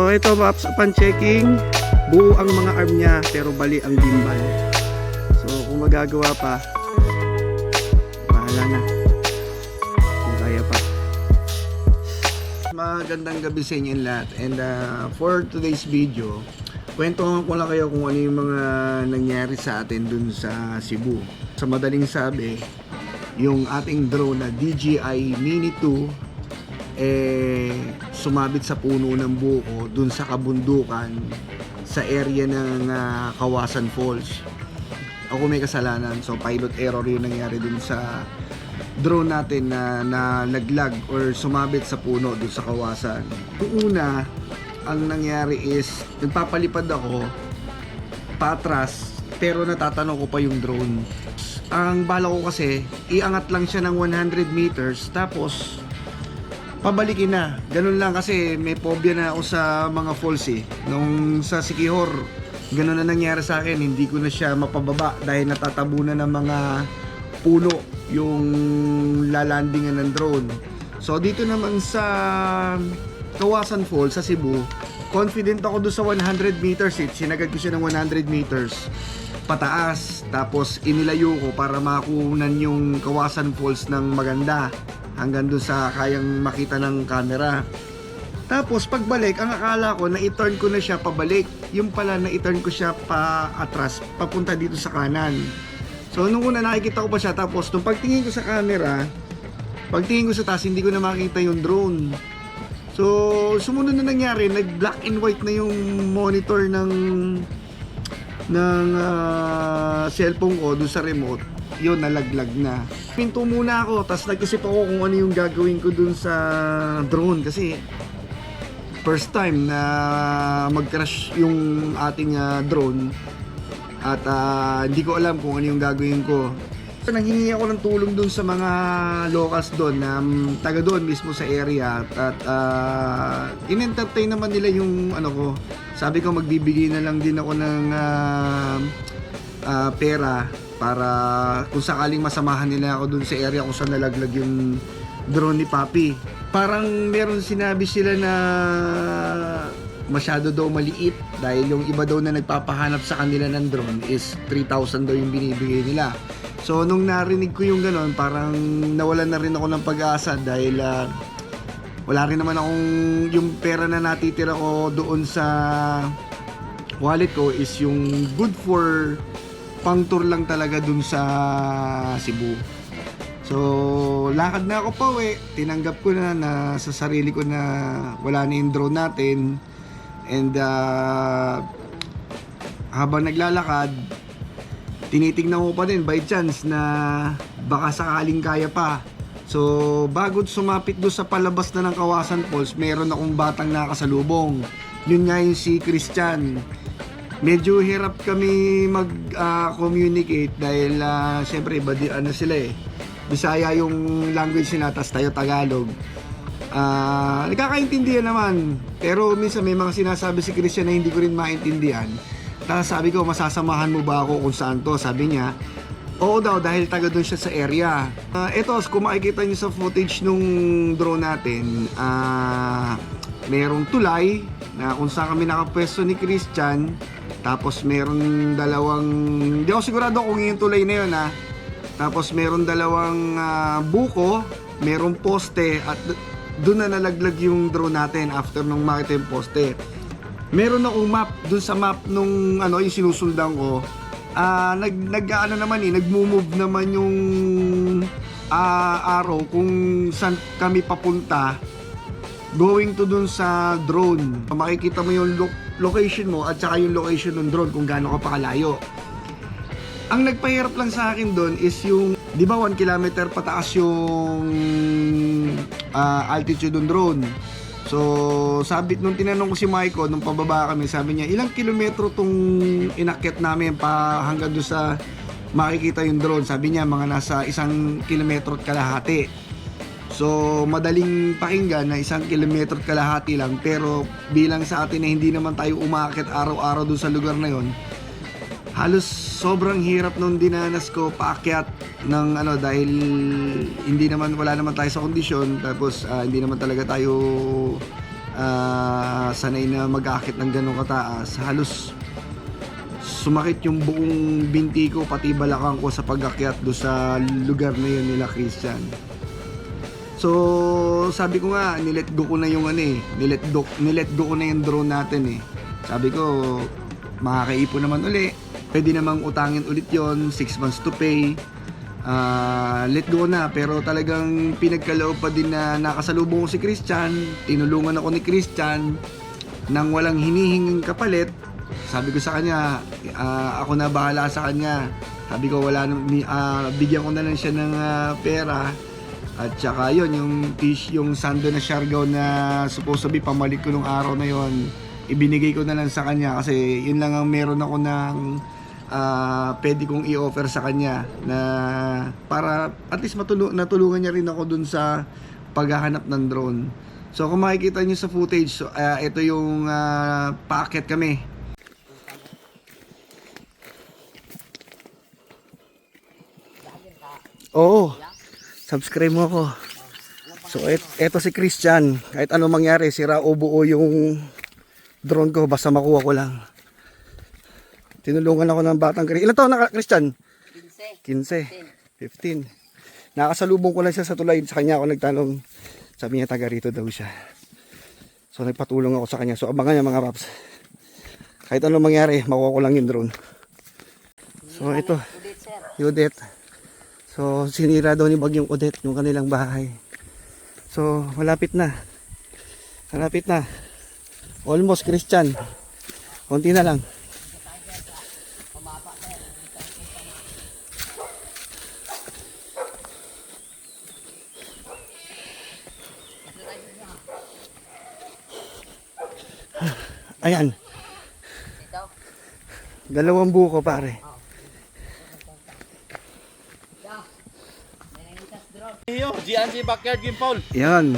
So ito Paps, upon checking, buo ang mga arm niya pero bali ang gimbal. So kung magagawa pa, bahala na kung kaya pa. Magandang gabi sa inyo lahat. And for today's video, kwentuhan ko lang kayo kung ano yung mga nangyari sa atin dun sa Cebu. Sa madaling sabi, yung ating drone na DJI Mini 2 sumabit sa puno ng buko dun sa kabundukan sa area ng Kawasan Falls. Ako may kasalanan, so pilot error yung nangyari dun sa drone natin na nalaglag or sumabit sa puno dun sa Kawasan. Yung una, ang nangyari is nagpapalipad ako patras pero natatanong ko pa yung drone. Ang bala ko kasi iangat lang siya ng 100 meters tapos pabalikin na. Ganun lang kasi may phobia na ako sa mga falls eh. Nung sa Siquijor, ganun na nangyari sa akin. Hindi ko na siya mapababa dahil natatabunan ng mga puno yung lalandingan ng drone. So dito naman sa Kawasan Falls sa Cebu, confident ako doon sa 100 meters eh. Sinagad ko siya ng 100 meters pataas, tapos inilayo ko para makunan yung Kawasan Falls ng maganda hanggang doon sa kayang makita ng camera. Tapos pagbalik, ang akala ko na i-turn ko na siya pabalik, yung pala na i-turn ko siya pa atras papunta dito sa kanan. So nung una nakikita ko pa siya, tapos nung pagtingin ko sa camera, pagtingin ko sa taas, hindi ko na makita yung drone. So sumunod na nangyari, nag black and white na yung monitor ng cellphone ko doon sa remote. Yun, nalaglag na. Pinto muna ako, tapos nag-isip ako kung ano yung gagawin ko dun sa drone kasi first time na mag-crash yung ating drone at hindi ko alam kung ano yung gagawin ko. So, nanghingi ako ng tulong dun sa mga locals doon na taga doon mismo sa area at in-entertain naman nila yung ano ko. Sabi ko magbibigay na lang din ako ng pera para kung sakaling masamahan nila ako dun sa area kung saan nalaglag yung drone ni Papi. Parang meron sinabi sila na masyado daw maliit dahil yung iba daw na nagpapahanap sa kanila ng drone is 3,000 daw yung binibigay nila. So nung narinig ko yung ganon, parang nawalan na rin ako ng pag-asa dahil wala rin naman akong yung pera na natitira ko doon sa wallet ko is yung good for pang tour lang talaga dun sa Cebu. So lakad na ako pa uwi, tinanggap ko na sa sarili ko na wala na yung drone natin. And habang naglalakad, tinitignan ko pa din by chance na baka sakaling kaya pa. So bago sumapit doon sa palabas na ng Kawasan Falls, meron akong batang nakasalubong. Yun nga yung si Christian. Medyo hirap kami mag-communicate dahil syempre iba ano sila eh. Bisaya yung language nila, tas tayo Tagalog. Nagkakaintindihan naman, pero minsan may mga sinasabi si Christian na hindi ko rin maintindihan. Tapos sabi ko, masasamahan mo ba ako kung saan to? Sabi niya, oo daw dahil taga doon siya sa area. Ito, kung makikita niyo sa footage nung drone natin, merong tulay na kung saan kami nakapwesto ni Christian. Tapos meron dalawang, hindi ako sigurado kung yung tulay na yun Tapos meron dalawang buko, merong poste at doon na nalaglag yung drone natin after nung makita yung poste. Meron akong map, doon sa map nung yung sinusundan ko. Nag-move naman yung arrow kung saan kami papunta going to dun sa drone. Makikita mo yung location mo at saka yung location ng drone kung gaano ka pa kalayo. Ang nagpahirap lang sa akin doon is yung, di ba 1 kilometer pataas yung altitude ng drone. So sabi, nung tinanong ko si Maiko nung pababa kami, sabi niya ilang kilometro tong inakyat namin pa hanggang doon sa makikita yung drone. Sabi niya mga nasa 1 kilometro at kalahati. So madaling pakinggan na 1 kilometro at kalahati lang, pero bilang sa atin na hindi naman tayo umakyat araw-araw doon sa lugar na yon, halos sobrang hirap nung dinanas ko paakyat ng dahil wala naman tayo sa kondisyon, tapos hindi naman talaga tayo sanay na mag-aakit ng ganong kataas, halos sumakit yung buong binti ko pati balakang ko sa pag-akyat do sa lugar na yun nila Christian. So sabi ko nga, nilet go ko na yung nilet go ko na yung drone natin eh. Sabi ko, makakaipon naman uli, pwede namang utangin ulit yon, 6 months to pay. Let go na, pero talagang pinagkaloob pa din na nakasalubong ko si Christian, tinulungan ako ni Christian nang walang hinihinging kapalit. Sabi ko sa kanya, ako na bahala sa kanya. Sabi ko bigyan ko na lang siya ng pera. At saka yun, yung sando na Siargao na supposed to be pamalit ko nung araw na yon, ibinigay ko na lang sa kanya kasi yun lang ang meron ako ng pwede kong i-offer sa kanya na para at least natulungan niya rin ako dun sa paghahanap ng drone. So kung makikita niyo sa footage, ito yung paakyat kami. Oo, subscribe mo ako. So eto si Christian, kahit ano mangyari, sira o buo yung drone ko, basta makuha ko lang. Tinulungan ako ng batang Ilan taon na Christian? 15. 15. Nakasalubong ko lang siya sa tulay, sa kanya ako nagtanong. Sabi niya taga rito daw siya. So nagpatulong ako sa kanya. So abangan niya mga paps. Kahit ano mangyari, makuha ko lang yung drone. So ito, Odette. So sinira daw ni Bagyong Odette yung kanilang bahay. So malapit na. Malapit na. Almost Christian. Konti na lang. Ayan. Dalawang buko pare. GNG Backyard Game Foul. Yan.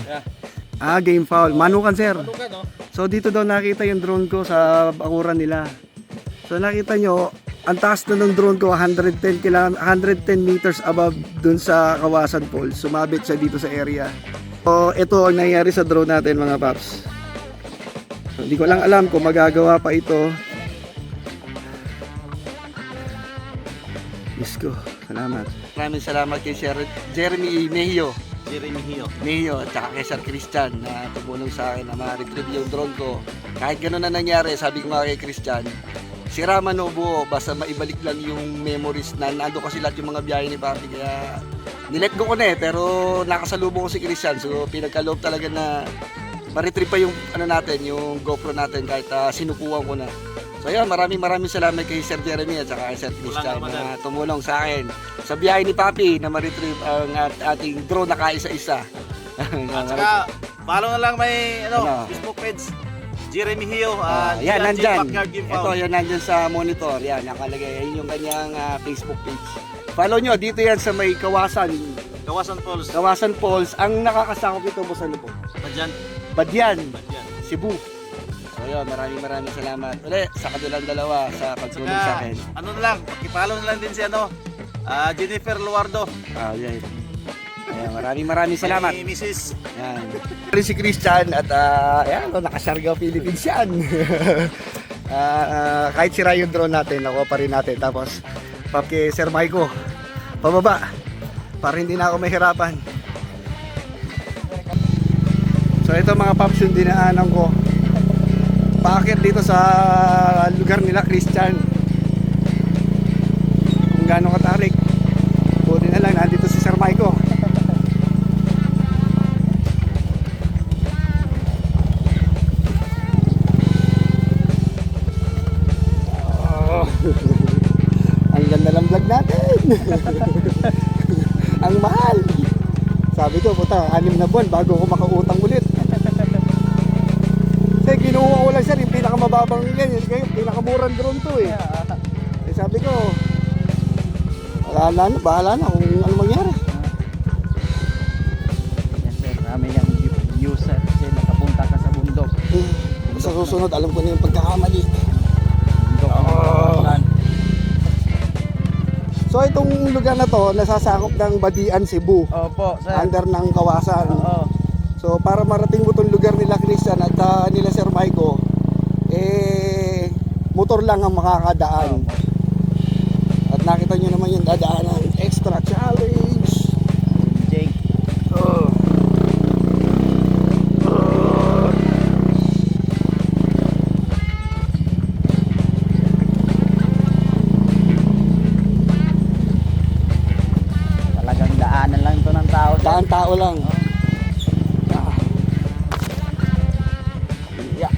Game foul. Manukan sir. So dito daw nakita yung drone ko sa bakuran nila. So nakita nyo, ang taas na ng drone ko 110 meters above dun sa Kawasan Falls. Sumabit siya dito sa area. So ito ang nangyari sa drone natin mga paps. So, hindi ko lang alam kung magagawa pa ito. Diyos ko, salamat. Maraming salamat kay Sir Jeremy Mejio at saka kay Sir Christian na tumulong sa akin na ma-retrieve yung drone ko. Kahit gano'n na nangyari, sabi ko nga kay Christian, sira man o buo, basta maibalik lang yung memories na nando kasi lahat yung mga biyahe ni Papi. Kaya nilet go ko na pero nakasalubong ko si Christian. So pinagkaloob talaga na ma-retrieve pa yung yung GoPro natin kahit sinukuhan ko na. So ayun, maraming salamat kay Sir Jeremy at saka kay Sir Christian na tumulong sa akin sa biyahe ni Papi na ma-retrieve ang ating drone na kaisa-isa. At saka, follow na lang may Facebook page, Jeremy Hio. Yan, nandyan. Ito, yan nandyan sa monitor. Yan, nakalagay. Yan yung kanyang Facebook page. Follow nyo, dito yan sa may Kawasan Falls. Ang nakakasakop ito po sa ano po? Badyan, Cebu. So yun, maraming salamat ulit sa kanilang dalawa sa pagtulong sa akin. Ano na lang, pakipollow na lang din si Jennifer Luardo. Yan. Ayan, maraming salamat. Ni Mrs. Yan. Rin si Christian at naka-Siargao Philippines yan. Kahit sira yung drone natin, nakuha pa rin natin. Tapos, kay Sir Maiko, pababa, para hindi na ako mahirapan. So ito mga paps yung dinaanan ko. Paakit dito sa lugar nila Christian. Kung gaano katarik. Buti na lang nandito si Sir Maiko. Ang ganda ng vlog natin. Ang mahal. Sabi ko, puta, 6 na buwan bago ako makautang ulit. Kasi kinuha ko lang siya, yung pinakamababang yan, yung pinakamurang drone to eh. Sabi ko, bahala na kung ano mangyari. Yes sir, marami yung user kasi nakapunta ka sa bundok. Sa susunod, alam ko na yung pagkakamali. So itong lugar na to, nasasakop ng Badian, Cebu. Opo, sir. Under ng Kawasan. Oo. So para marating mo tong lugar nila Christian at nila Sir Maiko, motor lang ang makakadaan. At nakita nyo naman yung dadaanan, extra challenge. Jake. Talagang daanan lang to ng tao. Daan tao lang. Yeah.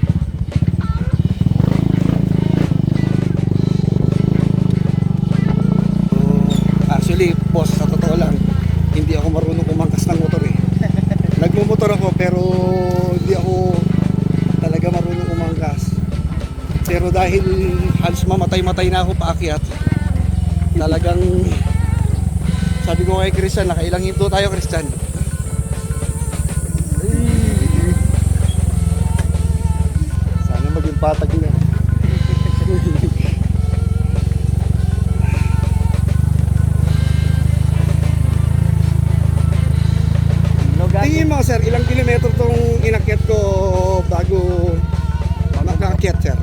Actually, boss, sa totoo lang, hindi ako marunong kumangkas ng motor eh. Nagmumotor ako pero hindi ako talaga marunong kumangkas. Pero dahil halos mamatay-matay na ako paakyat, talagang sabi ko kay Christian, nakailang hinto tayo Christian. Ay. Sana maging patag na. Tingin mo sir, ilang kilometro tong inakyat ko bago makakyat sir?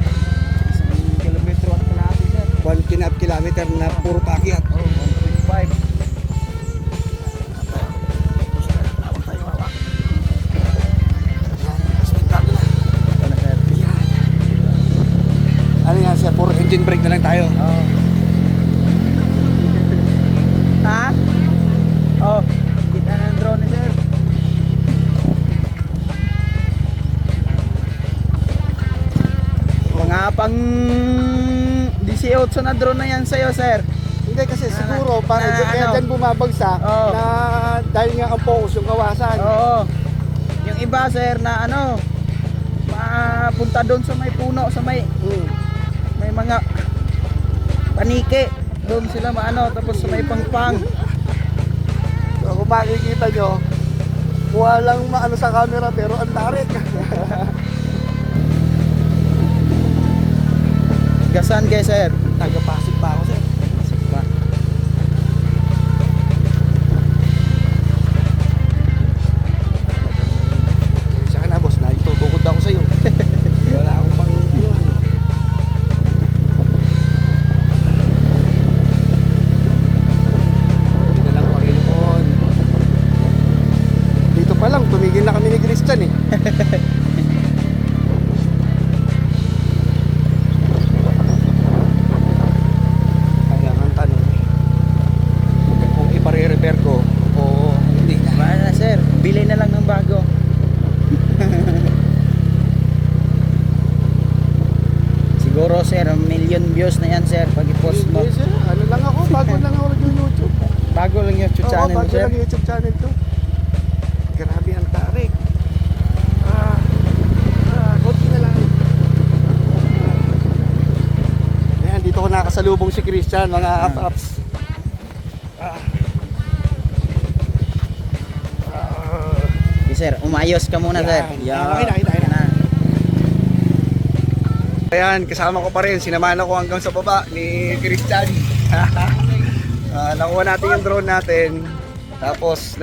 Isang kilometro at kalahati, sir. 1.5 kilometer na puro paakyat. Oh, 1.5. Ito na, sir. Ano yan sir, puro engine brake na lang tayo. Oh. Ha? Oh, kita ng drone, sir. Mga pang 18 na drone na yan sa'yo, sir. Hindi kasi siguro para kaya ano? dyan bumabagsak Oo. na dahil nga ang focus yung kawasan. Oo. Yung iba, sir, na ano, mapunta doon sa may puno, sa may mga panike. Doon sila maano, tapos sa may pangpang. So kung makikita nyo, walang maano sa camera pero ang tarik. Gasan kayo, sir. Taga-Pasig pa ako sir. Sana boss, naitutukod ako sa'yo. Wala akong pang yun. Hindi na lang Panginoon. Dito pa lang, tumigil na kami ni Christian eh. Kaya ang tanong, kung ipare-repair ko o hindi na. Wala na, sir. Bili na lang ng bago. Siguro, sir, 1 million views na yan, sir, pag i-post mo. Hindi, sir. Ano lang ako, bago lang ako nag-YouTube. Bago lang yung YouTube Oo, channel mo, bago sir. lang YouTube channel to. Grabe ang tarik. Konti na lang. Ayan, dito ko nakasalubong si Christian, mga apaps. Okay, sir, umayos ka muna, sir. Okay na, okay na. Ayan, kasama ko pa rin, sinamahan ako hanggang sa baba ni Christian. Nakuha natin yung drone natin. Tapos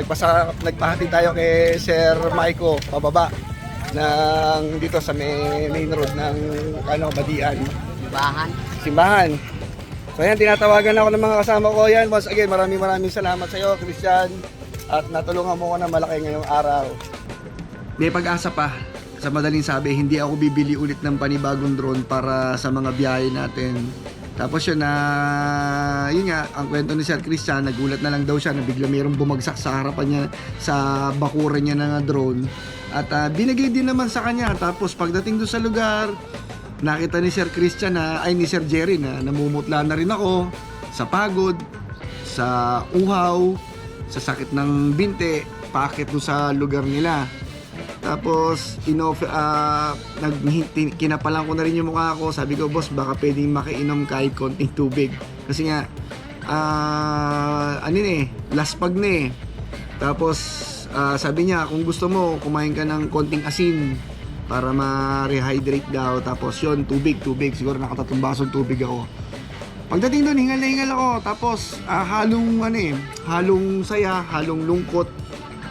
nagpahatid tayo kay Sir Maiko pababa ng dito sa main road ng Badian. Simbahan. So ayan, tinatawagan ako ng mga kasama ko. Yan, once again, maraming salamat sa iyo, Christian. At natulungan mo ko na malaki ngayong araw. May pag-asa pa. Sa madaling sabi, hindi ako bibili ulit ng panibagong drone para sa mga biyahe natin. Tapos yun yun nga, ang kwento ni Sir Christian, nagulat na lang daw siya na bigla mayroong bumagsak sa harapan niya, sa bakuran niya ng drone. At binigay din naman sa kanya. Tapos pagdating doon sa lugar, nakita ni Sir Christian ni Sir Jerry na namumutla na rin ako sa pagod, sa uhaw, sa sakit ng binte, paakit doon sa lugar nila. Tapos kinapalan ko na rin yung mukha ko. Sabi ko, boss, baka pwedeng makainom kahit konting tubig. Kasi nga laspag na eh. Tapos sabi niya, kung gusto mo, kumain ka ng konting asin para ma-rehydrate daw. Tapos yun, tubig. Siguro nakatatlong basong tubig ako. Pagdating doon, hingal na hingal ako. Tapos halong saya, halong lungkot.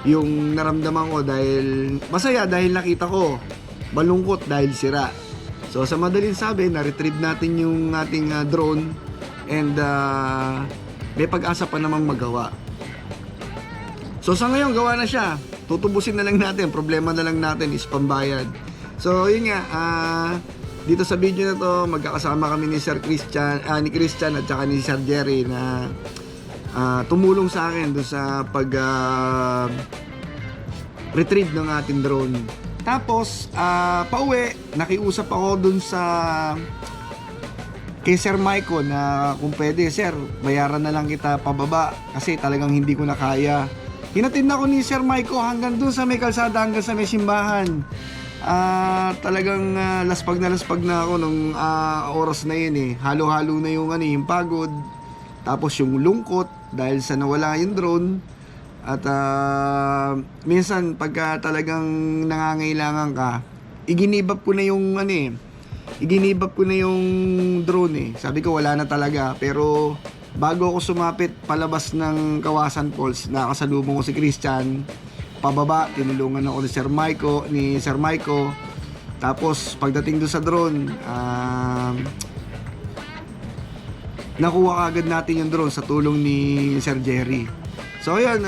yung naramdaman ko dahil masaya dahil nakita ko, malungkot dahil sira. So sa madaling sabi, na-retrieve natin yung ating drone and may pag-asa pa namang magawa. So sa ngayon, gawa na siya. Tutubusin na lang natin, problema na lang natin is pambayad. So yun nga, dito sa video na to, magkakasama kami ni Sir Christian, ni Christian at saka ni Sir Jerry na tumulong sa akin doon sa pag retrieve ng ating drone. Tapos pauwi, nakiusap ako doon sa kay Sir Maiko na kung pwede, sir, bayaran na lang kita pababa kasi talagang hindi ko na kaya. Hinatid na ako ni Sir Maiko hanggang doon sa may kalsada, hanggang sa may simbahan. Talagang laspag na ako nung oras na yun eh. Halo-halo na yung yung pagod, tapos yung lungkot dahil sa nawala yung drone. At minsan pagka talagang nangangailangan ka, iginibap ko na yung iginibap ko na yung drone eh. Sabi ko wala na talaga, pero bago ako sumapit palabas ng Kawasan Falls, nakasalubong ko si Christian pababa, tinulungan ako ni Sir Maiko. Tapos pagdating doon sa drone, nakuha agad natin yung drone sa tulong ni Sir Jerry. So ayan,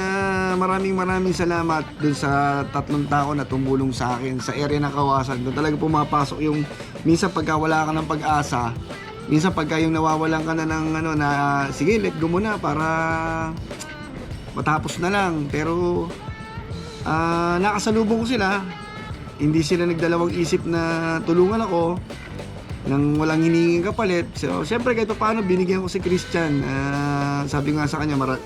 maraming salamat dun sa 3 tao na tumulong sa akin sa area ng Kawasan. Doon talaga pumapasok yung minsan pagka wala ka ng pag-asa, minsan pagka yung nawawalan ka na ng na sige, let go muna para matapos na lang. Pero nakasalubong ko sila, hindi sila nagdalawang isip na tulungan ako nang walang hiningin kapalit. So syempre kahit paano binigyan ko si Christian. Sabi nga sa kanya,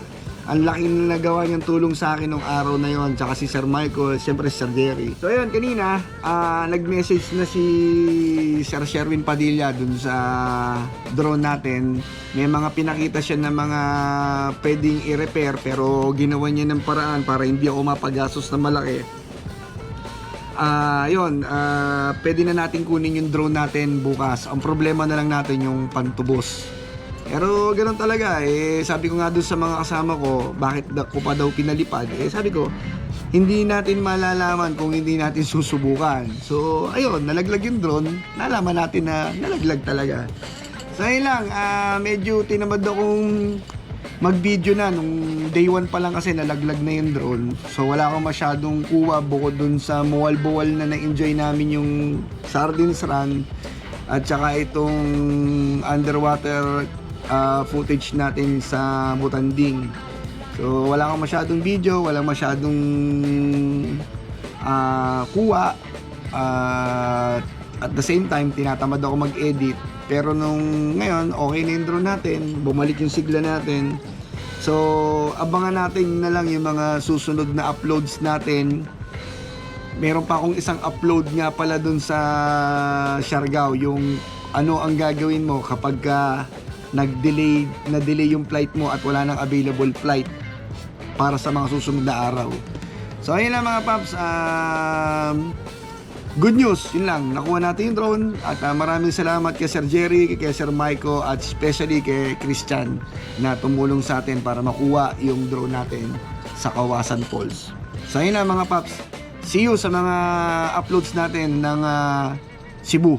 ang laking nagawa niyang tulong sa akin nung araw na yon, tsaka si Sir Michael, siyempre si Sir Jerry. So ayun, kanina nag-message na si Sir Sherwin Padilla dun sa drone natin. May mga pinakita siya na mga pwedeng i-repair, pero ginawa niya ng paraan para hindi ako mapagastos na malaki. Pwede na natin kunin yung drone natin bukas. Ang problema na lang natin yung pantubos. Pero ganoon talaga sabi ko nga doon sa mga kasama ko, bakit ko pa daw pinalipad? Sabi ko, hindi natin malalaman kung hindi natin susubukan. So ayun, nalaglag yung drone, nalaman natin na nalaglag talaga. So ayun lang, medyo tinamad akong mag-video na nung day 1 pa lang kasi nalaglag na yung drone. So wala akong masyadong kuha bukod dun sa muwal-buwal na na-enjoy namin yung Sardines Run at saka itong underwater footage natin sa Butanding. So wala akong masyadong video, wala masyadong kuha, at the same time tinatamad ako mag-edit. Pero nung ngayon okay na yung drone natin, bumalik yung sigla natin. So abangan natin na lang yung mga susunod na uploads natin. Meron pa akong isang upload nga pala dun sa Siargao, yung ano ang gagawin mo kapag na-delay yung flight mo at wala nang available flight para sa mga susunod na araw. So ayun lang mga paps, good news, yun lang, nakuha natin yung drone at maraming salamat kay Sir Jerry, kay Sir Maiko at especially kay Christian na tumulong sa atin para makuha yung drone natin sa Kawasan Falls. So ayun lang mga paps, see you sa mga uploads natin ng Cebu.